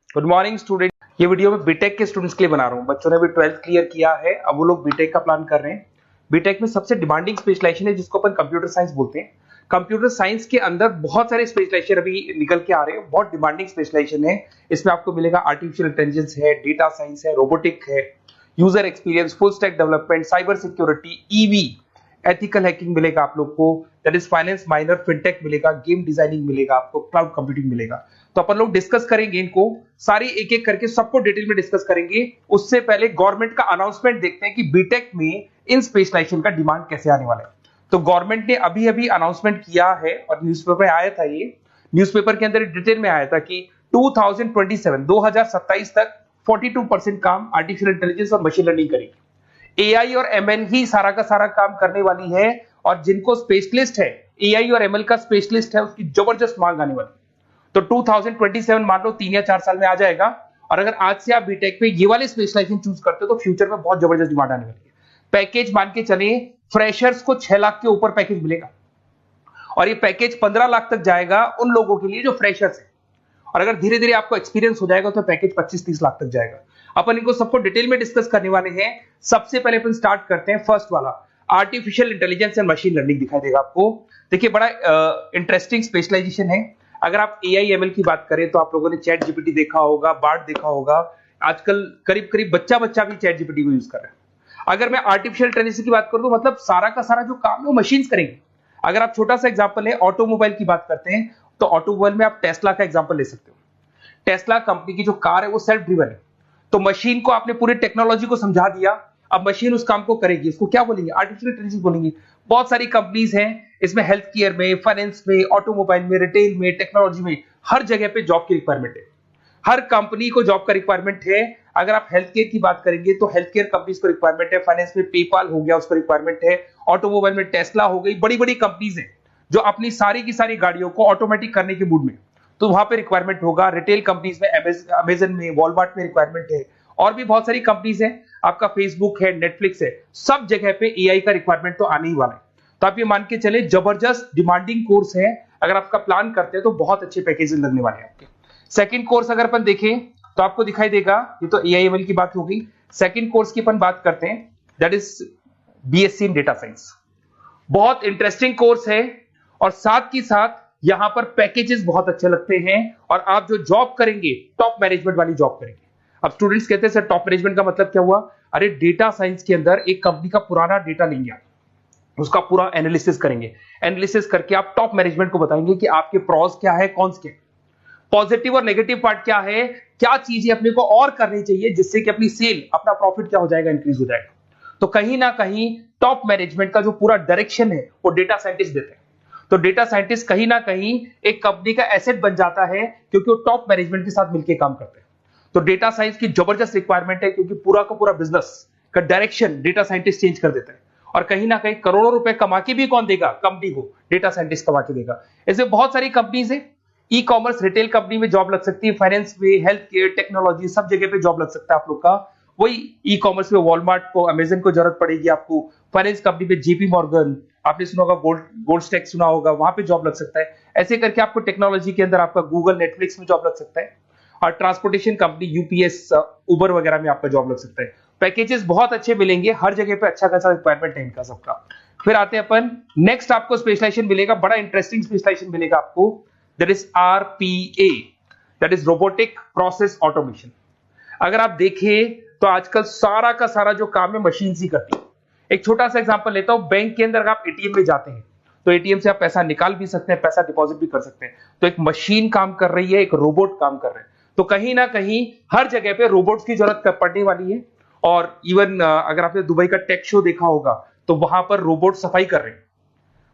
Good morning student. ये video मैं BTech के स्टूडेंट्स के लिए बना रहा हूँ। बच्चों ने भी 12th क्लियर किया है, अब वो लोग बीटेक का प्लान कर रहे हैं। बीटेक में सबसे डिमांडिंग स्पेशलाइजेशन है जिसको अपन कंप्यूटर साइंस बोलते हैं। कंप्यूटर साइंस के अंदर बहुत सारे स्पेशलाइजेशन अभी निकल के आ रहे हैं, बहुत डिमांडिंग स्पेशलाइजेशन है। इसमें आपको मिलेगा आर्टिफिशियल इंटेलिजेंस है, डेटा साइंस है, रोबोटिक है, user experience, full stack development, cyber security, EV, ethical hacking मिलेगा आप लोग को, that is finance minor, fintech मिलेगा, गेम डिजाइनिंग मिलेगा आपको, क्लाउड कंप्यूटिंग मिलेगा। तो अपन लोग डिस्कस करेंगे इनको सारी एक एक करके, सबको डिटेल में डिस्कस करेंगे। उससे पहले गवर्नमेंट का अनाउंसमेंट देखते हैं कि बीटेक में इन स्पेशलाइजेशन का डिमांड कैसे आने वाला है। तो गवर्नमेंट ने अभी अभी अनाउंसमेंट किया है और न्यूज़पेपर में आया था, ये न्यूज़पेपर के अंदर डिटेल में आया था कि 2027 तक 42% काम आर्टिफिशियल इंटेलिजेंस और मशीन लर्निंग करेगी। एआई और एमएल ही सारा का सारा काम करने वाली है, और जिनको स्पेशलिस्ट है, एआई और एमएल का स्पेशलिस्ट है, उसकी जबरदस्त मांग आने वाली। तो 2027 मान लो 3 या 4 साल में आ जाएगा। और अगर आज से आप बीटेक पे ये वाले स्पेशलाइजेशन चूज करते हो तो फ्यूचर में बहुत जबरदस्त डिमांड आने वाली है। पैकेज मान के चले, फ्रेशर्स को 6 लाख के ऊपर पैकेज मिलेगा, और ये पैकेज 15 लाख तक जाएगा उन लोगों के लिए जो फ्रेशर्स है। और अगर धीरे धीरे आपको एक्सपीरियंस हो जाएगा तो पैकेज 25-30 लाख तक जाएगा। अपन इनको सबको डिटेल में डिस्कस करने वाले हैं। सबसे पहले अपन स्टार्ट करते हैं फर्स्ट वाला, artificial intelligence and machine learning दिखाई देगा आपको। देखिए बड़ा इंटरेस्टिंग स्पेशलाइजेशन है। अगर आप एआई एमएल की बात करें तो आप लोगों ने चैट जीपीटी देखा होगा, बार्ड देखा होगा। आजकल करीब करीब बच्चा भी चैट जीपीटी को यूज कर रहा है। अगर मैं आर्टिफिशियल इंटेलिजेंस की बात करूं तो मतलब सारा का सारा जो काम है वो मशीन्स करेंगे। अगर आप छोटा सा एग्जांपल है, ऑटोमोबाइल की बात करते हैं तो ऑटोमोबाइल में आप टेस्ला का एग्जांपल ले सकते हो। टेस्ला कंपनी की जो कार है वो सेल्फ ड्रिवन है। तो मशीन को आपने पूरी टेक्नोलॉजी को समझा दिया, अब मशीन उस काम को करेगी। इसको क्या बोलेंगे? आर्टिफिशियल इंटेलिजेंस बोलेंगे। बहुत सारी कंपनीज हैं इसमें, हेल्थ केयर में, फाइनेंस में, ऑटोमोबाइल में, रिटेल में, टेक्नोलॉजी में, हर जगह पे जॉब की रिक्वायरमेंट है। हर कंपनी को जॉब का रिक्वायरमेंट है। अगर आप हेल्थ केयर की बात करेंगे तो हेल्थ केयर कंपनीज को रिक्वायरमेंट है। फाइनेंस में पेपाल हो गया, उसको रिक्वायरमेंट है। ऑटोमोबाइल में टेस्ला हो गई, बड़ी बड़ी कंपनीज हैं जो अपनी सारी की सारी गाड़ियों को ऑटोमेटिक करने के मूड में, तो वहां पे रिक्वायरमेंट होगा। रिटेल कंपनीज में, अमेजन में, वॉलमार्ट में रिक्वायरमेंट है। और भी बहुत सारी कंपनीज हैं, आपका फेसबुक है, नेटफ्लिक्स है, सब जगह पे एआई का रिक्वायरमेंट तो आने ही वाला है। तो आप ये मान के चले जबरदस्त डिमांडिंग कोर्स है। अगर आपका प्लान करते हैं तो बहुत अच्छे पैकेजेस लगने वाले हैं आपके। सेकंड कोर्स अगर अपन देखें तो आपको दिखाई देगा, ये तो एआई एमएल की बात हो गई। सेकंड कोर्स की अपन बात करते हैं, that is BSc in data science. बहुत इंटरेस्टिंग कोर्स है और साथ ही साथ यहां पर पैकेजेस बहुत अच्छे लगते हैं। और आप जो जॉब करेंगे टॉप मैनेजमेंट वाली जॉब करेंगे। अब स्टूडेंट्स कहते हैं सर टॉप मैनेजमेंट का मतलब क्या हुआ? अरे डेटा साइंस के अंदर एक कंपनी का पुराना डेटा लेंगे आप, उसका पूरा एनालिसिस करेंगे। एनालिसिस करके आप टॉप मैनेजमेंट को बताएंगे कि आपके प्रॉस क्या है, कॉन्स क्या है, पॉजिटिव और नेगेटिव पार्ट क्या है, क्या चीजें अपने को और करनी चाहिए जिससे कि अपनी सेल, अपना प्रॉफिट क्या हो जाएगा, इंक्रीज हो जाएगा। तो कहीं ना कहीं टॉप मैनेजमेंट का जो पूरा डायरेक्शन है वो डेटा साइंटिस्ट देते हैं। तो डेटा साइंटिस्ट कहीं ना कहीं एक कंपनी का एसेट बन जाता है क्योंकि वो टॉप मैनेजमेंट के साथ मिलकर काम करते हैं। तो डेटा साइंस की जबरदस्त रिक्वायरमेंट है क्योंकि पूरा का पूरा बिजनेस का डायरेक्शन डेटा साइंटिस्ट चेंज कर देता है। और कहीं ना कहीं करोड़ों रुपए कमा के भी कौन देगा? कंपनी को डेटा साइंटिस्ट कमा के देगा। ऐसे बहुत सारी कंपनीज है, ई कॉमर्स, रिटेल कंपनी में जॉब लग सकती है, फाइनेंस में, हेल्थ केयर, टेक्नोलॉजी, सब जगह पे जॉब लग सकता है आप लोग का। वही ई कॉमर्स में वॉलमार्ट को, अमेजन को जरूरत पड़ेगी आपको। फाइनेंस कंपनी में जेपी मॉर्गन, आपने सुना होगा, गोल्ड स्टैक सुना होगा, वहां पे जॉब लग सकता है। ऐसे करके आपको टेक्नोलॉजी के अंदर आपका गूगल, नेटफ्लिक्स में जॉब लग सकता है। और ट्रांसपोर्टेशन कंपनी, यूपीएस, उबर वगैरह में आपका जॉब लग सकता है। पैकेजेस बहुत अच्छे मिलेंगे, हर जगह पे अच्छा खासा रिक्वायरमेंट है इनका सबका। फिर आते हैं अपन नेक्स्ट, आपको स्पेशलाइजेशन मिलेगा, बड़ा इंटरेस्टिंग स्पेशलाइजेशन मिलेगा आपको, that is RPA, that is robotic process automation. अगर आप देखें तो आजकल सारा का सारा जो काम है मशीन ही करती है। एक छोटा सा एग्जांपल लेता हूं, बैंक के अंदर आप एटीएम में जाते हैं तो एटीएम से आप पैसा निकाल भी सकते हैं, पैसा डिपॉजिट भी कर सकते हैं। तो एक मशीन काम कर रही है, एक रोबोट काम कर रहे हैं। तो कहीं ना कहीं हर जगह पे रोबोट्स की जरूरत पड़ने वाली है। और इवन अगर आपने दुबई का टेक शो देखा होगा तो वहां पर रोबोट सफाई कर रहे हैं।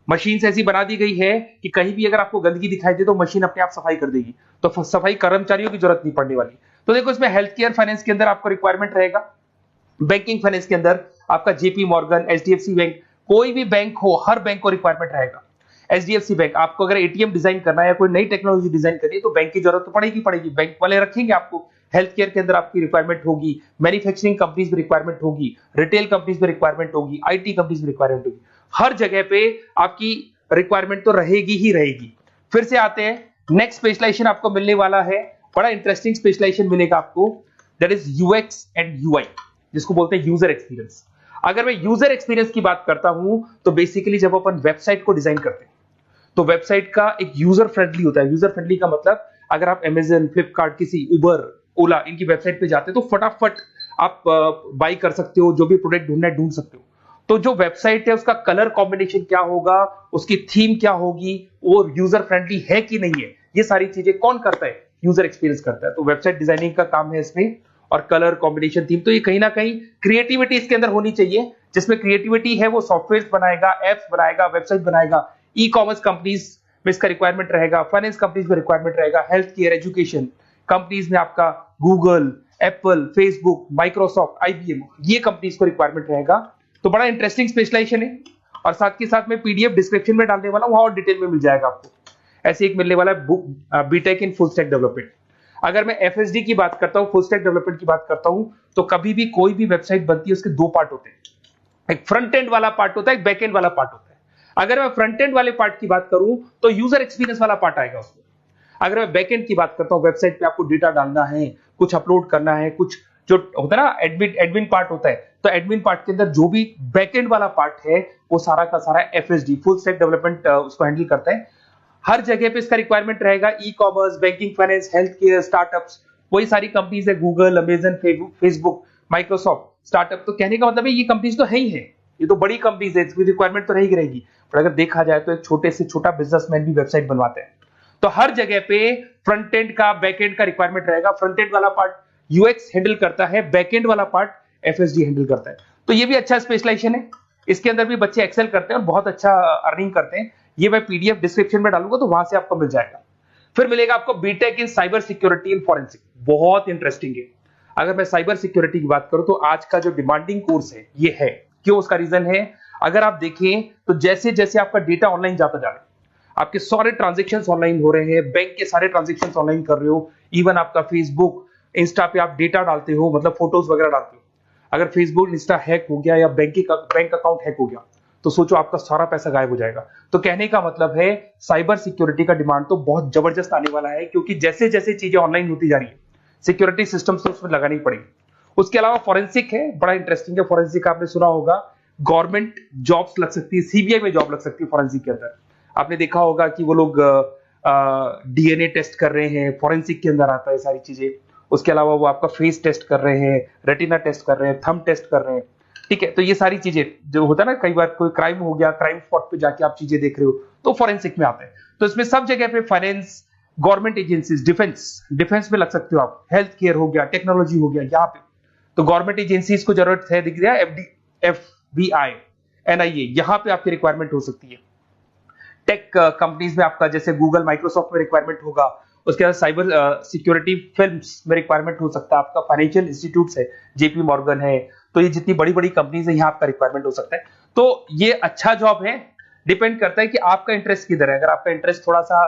मशीन ऐसी बना दी गई है कि कहीं भी अगर आपको गंदगी दिखाई दे तो मशीन अपने आप सफाई कर देगी। तो सफाई कर्मचारियों की जरूरत नहीं पड़ने वाली। तो देखो इसमें हेल्थ केयर, फाइनेंस के अंदर आपको रिक्वायरमेंट रहेगा। बैंकिंग फाइनेंस के अंदर आपका जेपी मॉर्गन, एचडीएफसी बैंक, कोई भी बैंक हो, हर बैंक को रिक्वायरमेंट रहेगा। एचडीएफसी बैंक, आपको अगर एटीएम डिजाइन करना है या कोई नई टेक्नोलॉजी डिजाइन करनी है तो बैंक की जरूरत तो पड़ेगी, बैंक वाले रखेंगे आपको। हेल्थ केयर के अंदर आपकी रिक्वायरमेंट होगी, मैन्युफैक्चरिंग कंपनीज में रिक्वायरमेंट होगी, रिटेल कंपनीज में रिक्वायरमेंट होगी, आईटी कंपनीज में रिक्वायरमेंट होगी। हर जगह पे आपकी रिक्वायरमेंट तो रहेगी ही रहेगी। फिर से आते हैं नेक्स्ट स्पेशलाइजेशन आपको मिलने वाला है बड़ा इंटरेस्टिंग स्पेशलाइजेशन मिलेगा आपको, that is UX and UI, जिसको बोलते हैं यूजर एक्सपीरियंस। अगर मैं यूजर एक्सपीरियंस की बात करता हूं तो बेसिकली जब अपन वेबसाइट को डिजाइन करते हैं तो वेबसाइट का एक यूजर फ्रेंडली होता है। यूजर फ्रेंडली का मतलब अगर आप अमेजन, फ्लिपकार्ट, किसी उबर, ओला इनकी वेबसाइट पे जाते हैं तो फटाफट आप बाई कर सकते हो, जो भी प्रोडक्ट ढूंढना है ढूंढ सकते हो। तो जो वेबसाइट है उसका कलर कॉम्बिनेशन क्या होगा, उसकी थीम क्या होगी, वो यूजर फ्रेंडली है कि नहीं है, ये सारी चीजें कौन करता है, यूजर एक्सपीरियंस करता है। तो वेबसाइट डिजाइनिंग का काम है इसमें, और कलर कॉम्बिनेशन, थीम। तो ये कहीं ना कहीं क्रिएटिविटी इसके अंदर होनी चाहिए। जिसमें क्रिएटिविटी है वो सॉफ्टवेयर बनाएगा, एप्स बनाएगा, वेबसाइट बनाएगा। ई कॉमर्स कंपनीज में इसका रिक्वायरमेंट रहेगा, फाइनेंस कंपनीज में रिक्वायरमेंट रहेगा, हेल्थ केयर, एजुकेशन कंपनीज में आपका Google, Apple, Facebook, Microsoft, IBM, ये कंपनीज को रिक्वायरमेंट रहेगा। तो बड़ा इंटरेस्टिंग स्पेशलाइजेशन है। और साथ के साथ में पीडीएफ डिस्क्रिप्शन में डाल देने वाला हूं, वहां और डिटेल में मिल जाएगा आपको। ऐसे एक मिलने वाला है book, BTech in full stack development. अगर मैं एफएसडी की बात करता हूं, फुल स्टैक डेवलपमेंट की बात करता हूं, तो कभी भी कोई भी वेबसाइट बनती है उसके दो पार्ट होते हैं, एक फ्रंट एंड वाला पार्ट होता है, एक बैक एंड वाला पार्ट होता है। अगर मैं फ्रंट एंड वाले पार्ट की बात करूं तो यूजर एक्सपीरियंस वाला पार्ट आएगा उसमें। अगर मैं बैक एंड की बात करता हूं, वेबसाइट पे आपको डेटा डालना है, कुछ अपलोड करना है, कुछ जो होता है ना एडमिन पार्ट होता है, तो एडमिन पार्ट के अंदर जो भी बैक एंड वाला पार्ट है वो सारा का सारा एफएसडी, फुल स्टैक डेवलपमेंट, उसको हैंडल करता है। हर जगह पे इसका रिक्वायरमेंट रहेगा। E commerce, banking, finance, health care, startups, वही सारी कंपनीज है, Google, Amazon, Facebook, Microsoft, startup. तो कहने का मतलब है ये कंपनीज तो है ही है, ये तो बड़ी कंपनीज है, इसकी रिक्वायरमेंट तो रहेगी। पर अगर देखा जाए तो एक छोटे से छोटा बिजनेसमैन भी वेबसाइट बनवाते हैं। तो हर जगह पे फ्रंट एंड का, बैक एंड का रिक्वायरमेंट रहेगा। फ्रंट एंड वाला पार्ट यूएक्स हैंडल करता है, बैक एंड वाला पार्ट एफएसडी हैंडल करता है। तो ये भी अच्छा स्पेशलाइजेशन है। इसके अंदर भी बच्चे एक्सेल करते हैं और बहुत अच्छा अर्निंग करते हैं। ये मैं पीडीएफ डिस्क्रिप्शन में डालूंगा तो वहां से आपको मिल जाएगा। फिर मिलेगा आपको BTech in cyber security and forensic, बहुत इंटरेस्टिंग है। अगर मैं साइबर सिक्योरिटी की बात करूं तो आज का जो डिमांडिंग कोर्स है ये है। क्यों? उसका रीजन है, अगर आप देखें तो जैसे जैसे आपका डेटा ऑनलाइन जाता जा रहा है, आपके सारे ट्रांजेक्शन्स ऑनलाइन हो रहे हैं, बैंक के सारे ट्रांजेक्शन्स ऑनलाइन कर रहे हो, इवन आपका फेसबुक, इंस्टा पे आप डेटा डालते हो, मतलब फोटोज वगैरह डालते हो। अगर फेसबुक, इंस्टा हैक हो गया या बैंक अकाउंट हैक हो गया तो सोचो आपका सारा पैसा गायब हो जाएगा। तो कहने का मतलब है साइबर सिक्योरिटी का डिमांड तो बहुत जबरदस्त आने वाला है, क्योंकि जैसे जैसे चीजें ऑनलाइन होती जा रही है सिक्योरिटी सिस्टम्स तो उसमें लगानी पड़ेगी। उसके अलावा फॉरेंसिक है, बड़ा इंटरेस्टिंग है। फॉरेंसिक आपने सुना होगा, गवर्नमेंट जॉब्स लग सकती है, सीबीआई में जॉब लग सकती है फॉरेंसिक के अंदर। आपने देखा होगा कि वो लोग डीएनए टेस्ट कर रहे हैं, फॉरेंसिक के अंदर आता है सारी चीजें। उसके अलावा वो आपका फेस टेस्ट कर रहे हैं, रेटिना टेस्ट कर रहे हैं, थंब टेस्ट कर रहे हैं। ठीक है, तो ये सारी चीजें जो होता है ना, कई बार कोई क्राइम हो गया, क्राइम स्पॉट पे जाके आप चीजें देख रहे हो तो फॉरेंसिक में आते हैं। तो इसमें सब जगह पे फाइनेंस, गवर्नमेंट एजेंसीज, डिफेंस में लग सकते हो आप, हेल्थ केयर हो गया, टेक्नोलॉजी हो गया, यहाँ पे तो गवर्नमेंट एजेंसीज को जरूरत है, दिख रहा है, एफबीआई, एनआईए, यहाँ पे आपकी रिक्वायरमेंट हो सकती है। टेक कंपनीज में आपका जैसे गूगल, माइक्रोसॉफ्ट में रिक्वायरमेंट होगा। उसके बाद साइबर सिक्योरिटी फिल्म्स में रिक्वायरमेंट हो सकता है आपका, फाइनेंशियल इंस्टीट्यूट्स है, जेपी मॉर्गन है, तो ये जितनी बड़ी बड़ी कंपनीज है यहाँ आपका रिक्वायरमेंट हो सकता है। तो ये अच्छा जॉब है, डिपेंड करता है कि आपका इंटरेस्ट किधर है। अगर आपका इंटरेस्ट थोड़ा सा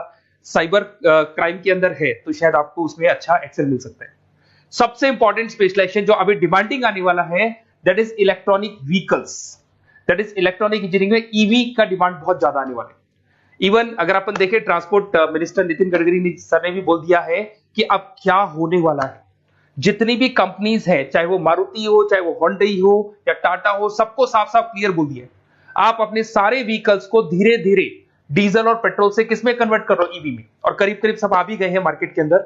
साइबर क्राइम के अंदर है तो शायद आपको उसमें अच्छा एक्सेल मिल सकता है। सबसे इंपॉर्टेंट स्पेशलाइजेशन जो अभी डिमांडिंग आने वाला है, that is electronic vehicles, that is electronic engineering में ईवी का डिमांड बहुत ज्यादा आने वाला है। इवन अगर अपन देखें, transport minister Nitin Gadkari sir ने भी बोल दिया है कि अब क्या होने वाला है, जितनी भी कंपनीज है, चाहे वो मारुति हो, चाहे वो होंडई हो या टाटा हो, सबको साफ साफ क्लियर बोल दिया, आप अपने सारे व्हीकल्स को धीरे धीरे डीजल और पेट्रोल से किसमें कन्वर्ट कर रहे हो, ईवी में। और करीब करीब सब आ भी गए हैं मार्केट के अंदर।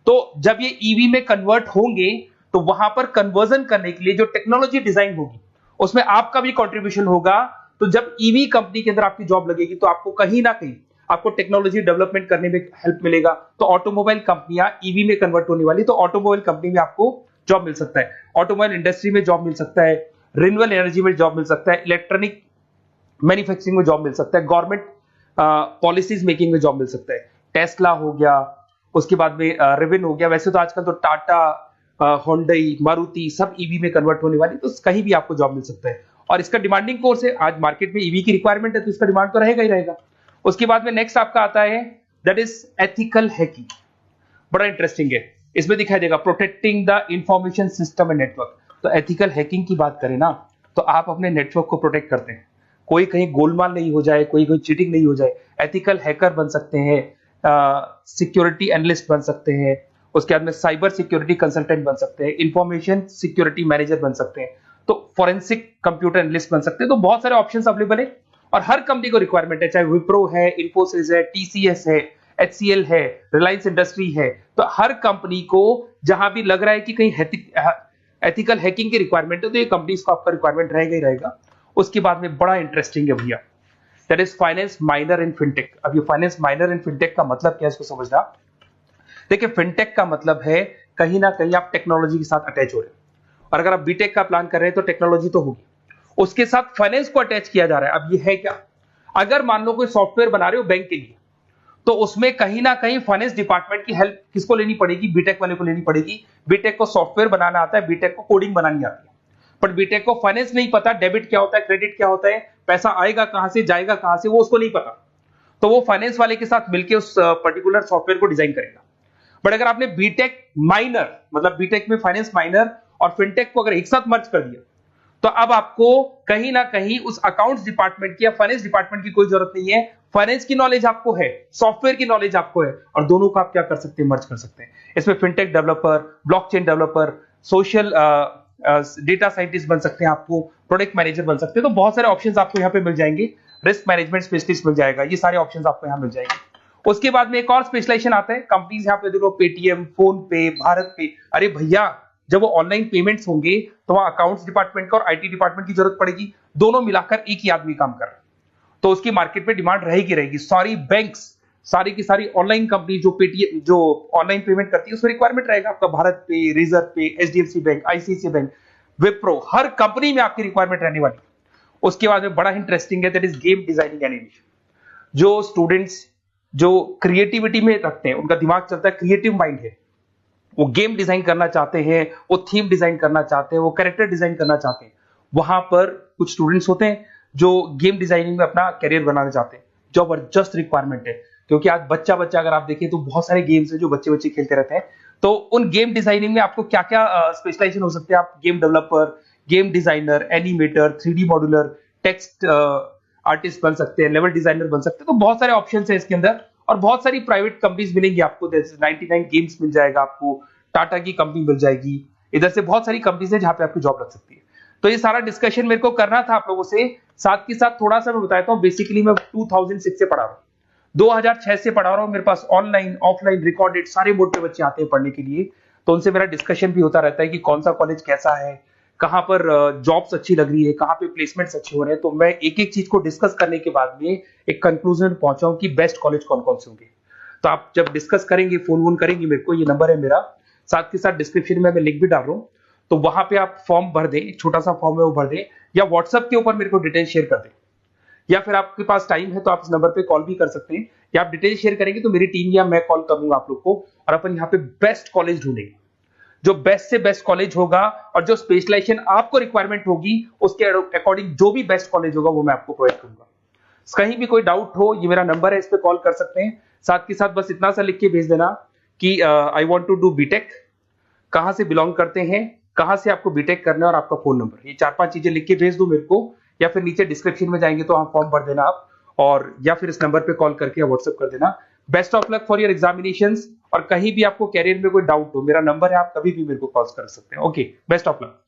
तो जब ये ईवी में कन्वर्ट होंगे तो वहां पर कन्वर्जन करने के लिए जो टेक्नोलॉजी डिजाइन होगी उसमें आपका भी कंट्रीब्यूशन होगा। तो जब ईवी कंपनी के अंदर आपकी जॉब लगेगी तो आपको कहीं ना कहीं आपको टेक्नोलॉजी डेवलपमेंट करने में हेल्प मिलेगा। तो ऑटोमोबाइल कंपनियां ईवी में कन्वर्ट होने वाली, तो ऑटोमोबाइल कंपनी में आपको जॉब मिल सकता है, ऑटोमोबाइल इंडस्ट्री में जॉब मिल सकता है, रिन्यूएबल एनर्जी में जॉब मिल सकता है, इलेक्ट्रॉनिक मैन्युफैक्चरिंग में जॉब मिल सकता है, गवर्नमेंट पॉलिसीज मेकिंग में जॉब मिल सकता है, टेस्ला हो गया, उसके बाद में रिविन हो गया। वैसे तो आजकल तो टाटा, होंडई, मारुति सब ईवी में कन्वर्ट होने वाली, तो कहीं भी आपको जॉब मिल सकता है। और इसका डिमांडिंग कोर्स है, आज मार्केट में ईवी की रिक्वायरमेंट है तो इसका डिमांड तो रहेगा ही रहेगा। उसके बाद में नेक्स्ट आपका आता है, दैट इज एथिकल हैकिंग, बड़ा इंटरेस्टिंग है। इसमें दिखाई देगा protecting the information system and network. तो एथिकल हैकिंग की बात करें ना, तो आप अपने नेटवर्क को प्रोटेक्ट करते हैं, कोई कहीं गोलमाल नहीं हो जाए, कोई चीटिंग नहीं हो जाए। एथिकल हैकर बन सकते हैं, सिक्योरिटी एनालिस्ट बन सकते हैं, उसके बाद में साइबर सिक्योरिटी कंसल्टेंट बन सकते हैं, इंफॉर्मेशन सिक्योरिटी मैनेजर बन सकते हैं, तो फॉरेंसिक कंप्यूटर एनालिस्ट बन सकते हैं। तो बहुत सारे ऑप्शंस अवेलेबल है और हर कंपनी को रिक्वायरमेंट है, चाहे विप्रो है, इन्फोसिस है, टीसीएस है, एचसीएल है, रिलायंस इंडस्ट्री है। तो हर कंपनी को जहां भी लग रहा है कि कहीं एथिकल हैकिंग की रिक्वायरमेंट है तो ये कंपनीज को आपका रिक्वायरमेंट रहेगा ही रहेगा। उसके बाद में बड़ा इंटरेस्टिंग है भैया, that is finance minor in fintech. अब ये फाइनेंस माइनर इन फिनटेक का मतलब क्या है इसको समझना। देखिए फिनटेक का मतलब है कहीं ना कहीं आप टेक्नोलॉजी के साथ अटैच हो रहे हैं, और अगर आप बीटेक का प्लान कर रहे हैं तो टेक्नोलॉजी तो होगी, उसके साथ फाइनेंस को अटैच किया जा रहा है। अब ये है क्या, अगर मान लो कोई सॉफ्टवेयर बना रहे हो बैंक के लिए, तो उसमें कहीं ना कहीं फाइनेंस डिपार्टमेंट की हेल्प किसको लेनी पड़ेगी, बीटेक वाले को लेनी पड़ेगी। बीटेक को सॉफ्टवेयर बनाना आता है, बीटेक को कोडिंग बनानी आती है, पर बीटेक को फाइनेंस नहीं पता, डेबिट क्या होता है, क्रेडिट क्या होता है, पैसा आएगा कहां से जाएगा कहां से, वो उसको नहीं पता। तो वो फाइनेंस वाले के साथ मिलकर उस पर्टिकुलर सॉफ्टवेयर को डिजाइन करेगा। बट अगर आपने बीटेक माइनर, मतलब बीटेक में फाइनेंस माइनर और फिनटेक को अगर एक साथ मर्ज कर दिया, तो अब आपको कहीं ना कहीं उस अकाउंट्स डिपार्टमेंट की या फाइनेंस डिपार्टमेंट की कोई जरूरत नहीं है। फाइनेंस की नॉलेज आपको है, सॉफ्टवेयर की नॉलेज आपको है, और दोनों को आप क्या कर सकते हैं, मर्ज कर सकते हैं। इसमें fintech developer, blockchain developer, social data scientist बन सकते हैं, आपको प्रोडक्ट मैनेजर बन सकते हैं। तो बहुत सारे ऑप्शंस आपको यहाँ पे मिल जाएंगे, रिस्क मैनेजमेंट स्पेशलिस्ट मिल जाएगा, ये सारे ऑप्शंस आपको यहाँ मिल जाएंगे। उसके बाद में एक और स्पेशलाइजेशन आता है, कंपनीज यहाँ पे देखो पेटीएम, फोन पे, भारत पे। अरे भैया जब वो ऑनलाइन पेमेंट्स होंगे तो वहां अकाउंट्स डिपार्टमेंट का और आईटी डिपार्टमेंट की जरूरत पड़ेगी, दोनों मिलाकर एक ही आदमी काम कर रहा है, तो उसकी मार्केट में डिमांड रहेगी रहेगी। सारी बैंक्स, सारी की सारी ऑनलाइन कंपनी जो पेटीएम, जो ऑनलाइन पेमेंट करती है, उसमें रिक्वायरमेंट रहेगा आपका भारत पे, Razorpay, HDFC bank, ICICI bank, Wipro, हर कंपनी में आपकी रिक्वायरमेंट रहने वाली। उसके बाद में बड़ा इंटरेस्टिंग है, that is game designing animation. जो स्टूडेंट्स जो क्रिएटिविटी में रखते हैं, उनका दिमाग चलता है, क्रिएटिव माइंड है, वो गेम डिजाइन करना चाहते हैं, वो थीम डिजाइन करना चाहते हैं, वो कैरेक्टर डिजाइन करना चाहते हैं, वहां पर कुछ स्टूडेंट्स होते हैं जो गेम डिजाइनिंग में अपना करियर बनाना चाहते हैं। जबरदस्त रिक्वायरमेंट है, क्योंकि आज बच्चा बच्चा अगर आप देखें तो बहुत सारे गेम्स हैं जो बच्चे बच्चे खेलते रहते हैं। तो उन गेम डिजाइनिंग में आपको क्या क्या स्पेशलाइजेशन हो सकते हैं, आप game developer, game designer, animator, 3D modular, text artist बन सकते हैं, लेवल डिजाइनर बन सकते हैं। तो बहुत सारे ऑप्शन है इसके अंदर, और बहुत सारी प्राइवेट कंपनीज मिलेंगी आपको, जैसे 99 गेम्स मिल जाएगा आपको, टाटा की कंपनी मिल जाएगी, इधर से बहुत सारी कंपनीज है जहां पे आपकी जॉब लग सकती है। तो ये सारा डिस्कशन मेरे को करना था आप लोगों से, साथ के साथ थोड़ा सा मैं बताता हूँ। बेसिकली मैं 2006 से पढ़ा रहा हूँ, 2006 से पढ़ा रहा हूँ। मेरे पास ऑनलाइन ऑफलाइन रिकॉर्डेड सारे बोर्ड पे बच्चे आते हैं पढ़ने के लिए, तो उनसे मेरा डिस्कशन भी होता रहता है कि कौन सा कॉलेज कैसा है, कहां पर जॉब्स अच्छी लग रही है, कहां पे प्लेसमेंट्स अच्छे हो रहे हैं। तो मैं एक एक चीज को डिस्कस करने के बाद में एक कंक्लूजन पहुंचा हूं कि बेस्ट कॉलेज कौन कौन से होंगे। तो आप जब डिस्कस करेंगे, फोन वोन करेंगे मेरे को, ये नंबर है मेरा, साथ के साथ डिस्क्रिप्शन में मैं लिंक भी डाल रहा हूँ, तो वहां पे आप फॉर्म भर दें, एक छोटा सा फॉर्म है वो भर दें, या व्हाट्सएप के ऊपर मेरे को डिटेल शेयर कर दें, या फिर आपके पास टाइम है तो आप इस नंबर पे कॉल भी कर सकते हैं, या आप डिटेल शेयर करेंगे तो मेरी टीम या मैं कॉल करूंगा आप लोग को, और अपन यहाँ पे बेस्ट कॉलेज ढूंढेंगे, जो बेस्ट से बेस्ट कॉलेज होगा, और जो स्पेशलाइजेशन आपको रिक्वायरमेंट होगी उसके अकॉर्डिंग जो भी बेस्ट कॉलेज होगा वो मैं आपको प्रोवाइड करूंगा। कहीं भी कोई डाउट हो, ये मेरा नंबर है, इस पे कॉल कर सकते हैं। साथ के साथ बस इतना सा लिख के भेज देना कि I want to do BTech, कहां से बिलोंग करते हैं, कहां से आपको बीटेक करना है, और आपका फोन नंबर, ये 4-5 चीजें लिख के भेज दो मेरे को, या फिर नीचे डिस्क्रिप्शन में जाएंगे तो वहां फॉर्म भर देना आप, और या फिर इस नंबर पे कॉल करके या व्हाट्सएप कर देना। Best of luck for your examinations, और कहीं भी आपको कैरियर में कोई डाउट हो, मेरा नंबर है, आप कभी भी मेरे को कॉल कर सकते हैं। Okay, best of luck.